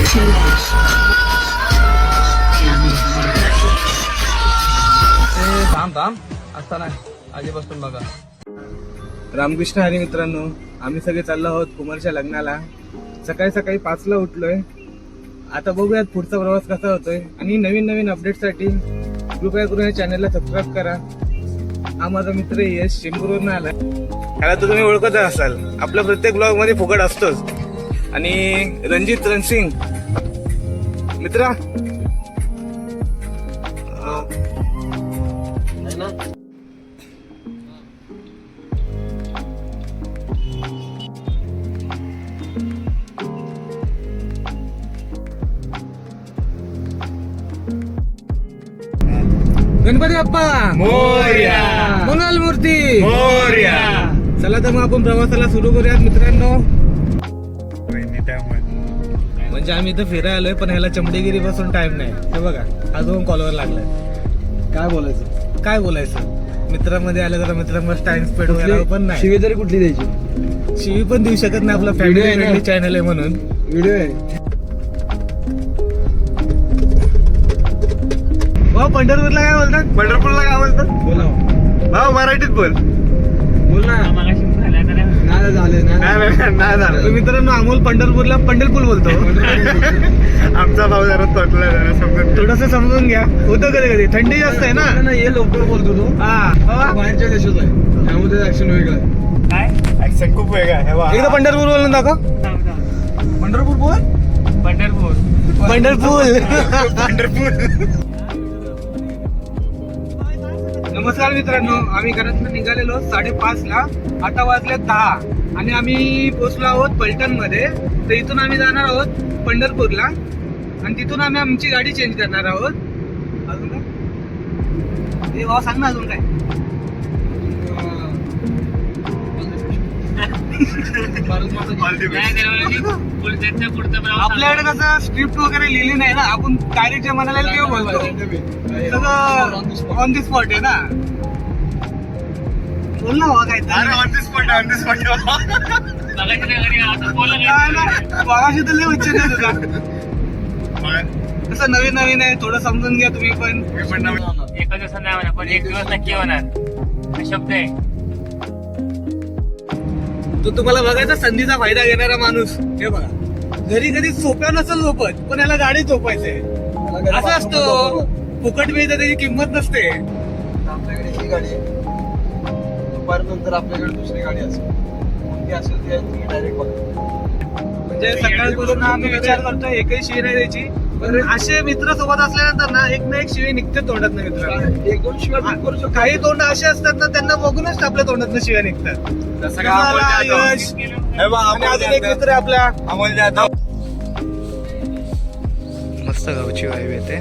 थांब थांब असताना आधीपासून बघा. रामकृष्ण हरी मित्रांनो, आम्ही सगळे चाललो आहोत कुमारच्या लग्नाला. सकाळी सकाळी 5ला उठलोय. आता बघूयात पुढचा प्रवास कसा होतोय. आणि नवीन नवीन अपडेटसाठी कृपया करून या चॅनलला सबस्क्राईब करा. हा माझा मित्र यश शिंपूरवरून आला. त्याला तर तुम्ही ओळखत असाल, आपल्या प्रत्येक ब्लॉग मध्ये फुकट असतोच. आणि रणजित रणसिंग मित्रा गणपती बाप्पा मोरया, मंगल मूर्ती मोरया. चला तर मग आपण प्रवासाला सुरू करूयात मित्रांनो. म्हणजे आम्ही इथं फिरायला आलोय, पण ह्याला चमडेगिरी पासून टाइम नाही. हे बघा अजून कॉलवर लागलाय. काय बोलायचं मित्रांमध्ये आलं जरा मित्रांमध्ये टाइम स्पेंड व्हायला. पण नाही शिवी तरी कुठली द्यायची? शिवी पण देऊ शकत नाही, आपला Video आहे ना? फॅमिली चॅनल आहे म्हणून. व्हिडिओ आहे. पंढरपूरला काय बोलतात? पंढरपूरला काय बोलतात? बोला भाऊ मराठीत बोल. बोल ना. नाही झाले नाही झालं. तर मित्रांनो, अमोल पंढरपूरला पंढरपूर बोलतो. आमचा भाऊ जरा तोटला, जरा समजून घे. थोडस समजून घ्या. होतं कधी कधी, थंडी जास्त आहे ना. हे लवकर बोलतो तो. हा बाहेरच्या देशात आहे, त्यामध्ये ऍक्शन वेगळं आहे. ऍक्सेंट खूप वेगळा आहे. हे बघ. एकदा पंढरपूर बोलून दाखव. पंढरपूर बोल. पंढरपूर. नमस्कार मित्रांनो, आम्ही घरातून निघालेलो 5:30ला. आता वाजले 10 आणि आम्ही पोहोचलो आहोत पलटण मध्ये. तर इथून आम्ही जाणार आहोत पंढरपूरला आणि तिथून आम्ही आमची गाडी चेंज करणार आहोत. अजून काय हे भाऊ सांग ना, अजून काय? आपल्याकडे कसं स्क्रिप्ट वगैरे लिहिली नाही ना, आपण डायरेक्ट जे म्हणाले ते बोलतो. सगळं ऑन दी स्पॉट आहे ना. बोल ना बाबा काय अरे on the spot, on the spot. बागाशी तर लय उच्च नाही तुझा. कसं नवीन नवीन आहे, थोडं समजून घ्या तुम्ही पण. मी पण नवीन. एका दिवसात नाही होणार, पण एक दिवस नक्की होणार. हा शब्द आहे. तो तुम्हाला बघायचा संधीचा फायदा घेणारा माणूस. हे बघा, घरी कधी सोप्या नसेल झोपत, पण याला गाडी झोपायचंय. असं असतो, फुकट मिळतं त्याची किंमत नसते. आपल्याकडे ही गाडी आहे. दुपारनंतर आपल्याकडे दुसरी गाडी असेल, कोणती असेल ते तुम्ही डायरेक्ट बघा. म्हणजे सकाळपासून आम्ही विचार करतोय एकही शिवी नाही द्यायची. पण असे मित्र सोबत असल्यानंतर ना एक ना एक शिवी निघते तोंडात ना मित्रांनो. एक दोन शिवाय पण करू शकतो. काही तोंड असे असतात ना, त्यांना बघूनच आपल्या तोंडात शिव्या निघतात. जसं का अमोल जाधव. यश. हे बघ, आणि अमोल अजून एक जाधव. मित्र आहे आपला अमोल जाधव. मस्त गावची वाईब येते.